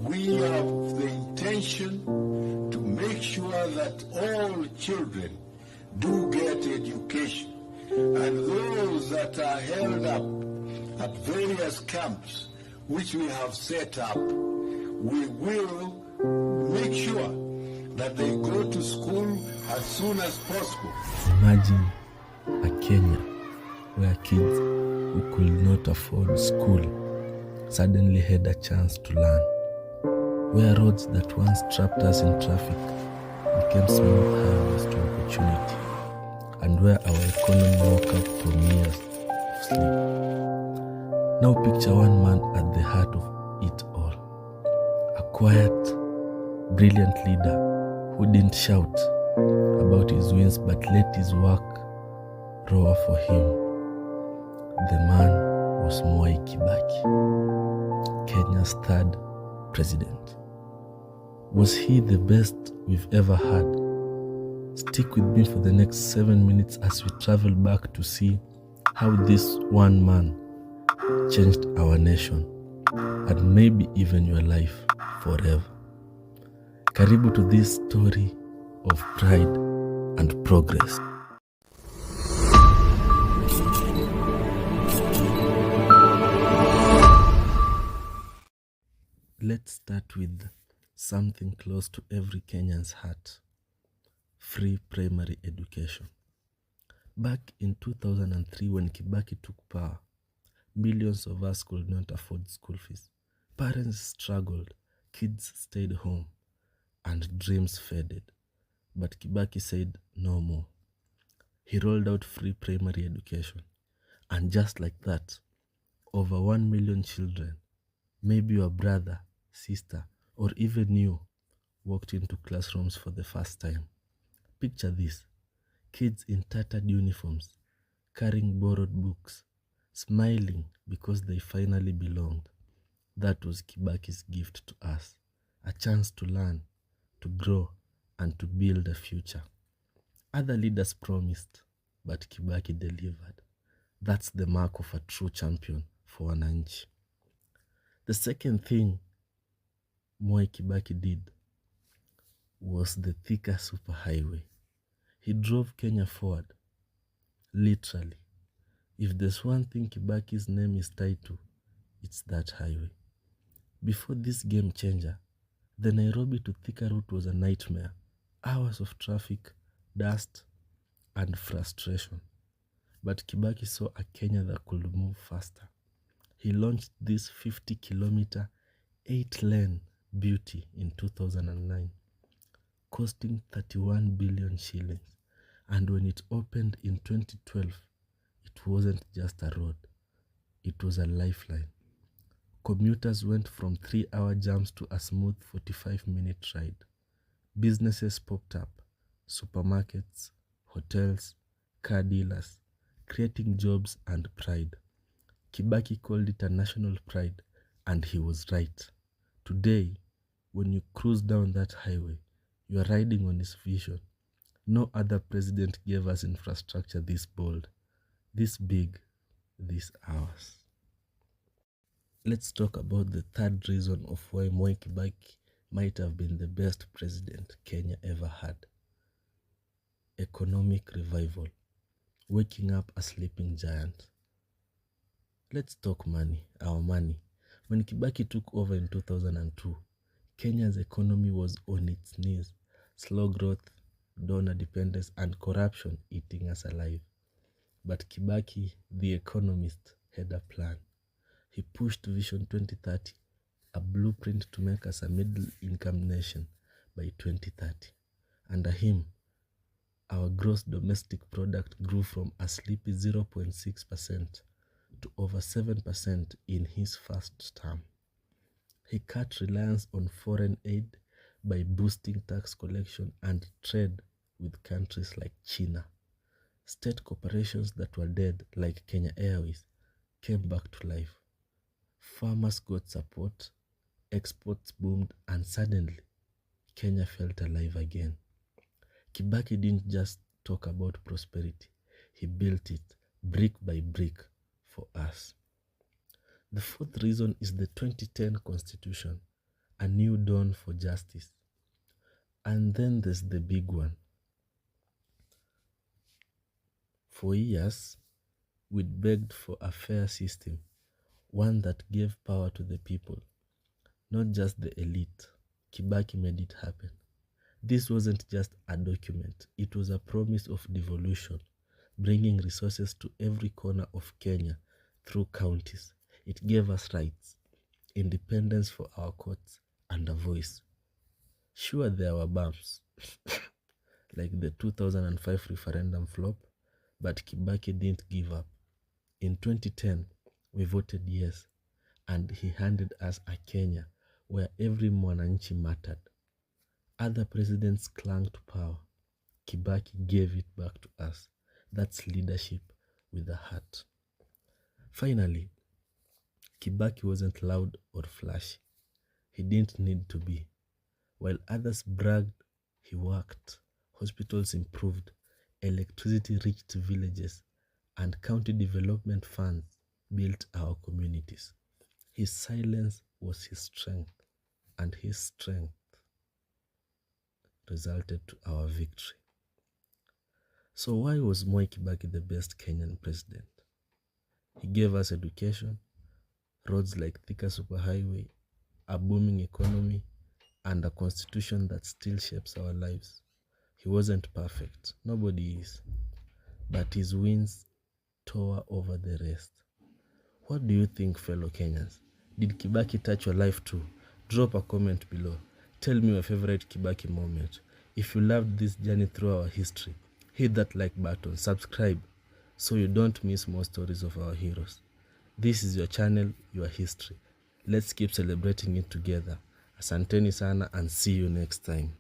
we have the intention to make sure that all children do get education, and those that are held up at various camps which we have set up, we will make sure that they go to school as soon as possible. Imagine a Kenya where kids who could not afford school suddenly had a chance to learn, where roads that once trapped us in traffic became smooth highways to opportunity, and where our economy woke up from years of sleep. Now picture one man at the heart of it all, a quiet, brilliant leader who didn't shout about his wins but let his work roar for him. The man was Mwai Kibaki, Kenya's third president. Was he the best we've ever had? Stick with me for the next 7 minutes as we travel back to see how this one man changed our nation and maybe even your life forever. Karibu to this story of pride and progress. Let's start with something close to every Kenyan's heart: free primary education. Back in 2003, when Kibaki took power, millions of us could not afford school fees. Parents struggled, kids stayed home, and dreams faded. But Kibaki said no more. He rolled out free primary education. And just like that, over 1 million children, maybe your brother, sister, or even you, walked into classrooms for the first time. Picture this: kids in tattered uniforms, carrying borrowed books, smiling because they finally belonged. That was Kibaki's gift to us, a chance to learn, to grow, and to build a future. Other leaders promised, but Kibaki delivered. That's the mark of a true champion for wananchi. The second thing Mwai Kibaki did was the Thika superhighway. He drove Kenya forward, literally. If there's one thing Kibaki's name is tied to, it's that highway. Before this game changer, the Nairobi to Thika route was a nightmare. Hours of traffic, dust, and frustration. But Kibaki saw a Kenya that could move faster. He launched this 50-kilometer, 8-lane beauty in 2009, costing 31 billion shillings. And when it opened in 2012, it wasn't just a road, it was a lifeline. Commuters went from 3-hour jams to a smooth 45-minute ride. Businesses popped up, supermarkets, hotels, car dealers, creating jobs and pride. Kibaki called it a national pride, and he was right. Today, when you cruise down that highway, you are riding on his vision. No other president gave us infrastructure this bold, this big, this ours. Let's talk about the third reason of why Mwai Kibaki might have been the best president Kenya ever had. Economic revival, waking up a sleeping giant. Let's talk money, our money. When Kibaki took over in 2002, Kenya's economy was on its knees. Slow growth, donor dependence, and corruption eating us alive. But Kibaki, the economist, had a plan. He pushed Vision 2030, a blueprint to make us a middle-income nation by 2030. Under him, our gross domestic product grew from a sleepy 0.6% to over 7% in his first term. He cut reliance on foreign aid by boosting tax collection and trade with countries like China. State corporations that were dead, like Kenya Airways, came back to life. Farmers got support, exports boomed, and suddenly, Kenya felt alive again. Kibaki didn't just talk about prosperity, he built it brick by brick for us. The fourth reason is the 2010 Constitution, a new dawn for justice. And then there's the big one. For years, we'd begged for a fair system, one that gave power to the people, not just the elite. Kibaki made it happen. This wasn't just a document, it was a promise of devolution, bringing resources to every corner of Kenya through counties. It gave us rights, independence for our courts, and a voice. Sure, there were bumps, like the 2005 referendum flop, but Kibaki didn't give up. In 2010, we voted yes, and he handed us a Kenya where every mwananchi mattered. Other presidents clung to power. Kibaki gave it back to us. That's leadership with a heart. Finally, Kibaki wasn't loud or flashy. He didn't need to be. While others bragged, he worked. Hospitals improved, electricity reached villages, and county development funds built our communities. His silence was his strength, and his strength resulted to our victory. So why was Mwai Kibaki the best Kenyan president? He gave us education, roads like Thika Superhighway, a booming economy, and a constitution that still shapes our lives. He wasn't perfect, nobody is, but his wins tore over the rest. What do you think, fellow Kenyans? Did Kibaki touch your life too? Drop a comment below. Tell me your favorite Kibaki moment. If you loved this journey through our history, hit that like button, subscribe, so you don't miss more stories of our heroes. This is your channel, your history. Let's keep celebrating it together. Asanteni sana and see you next time.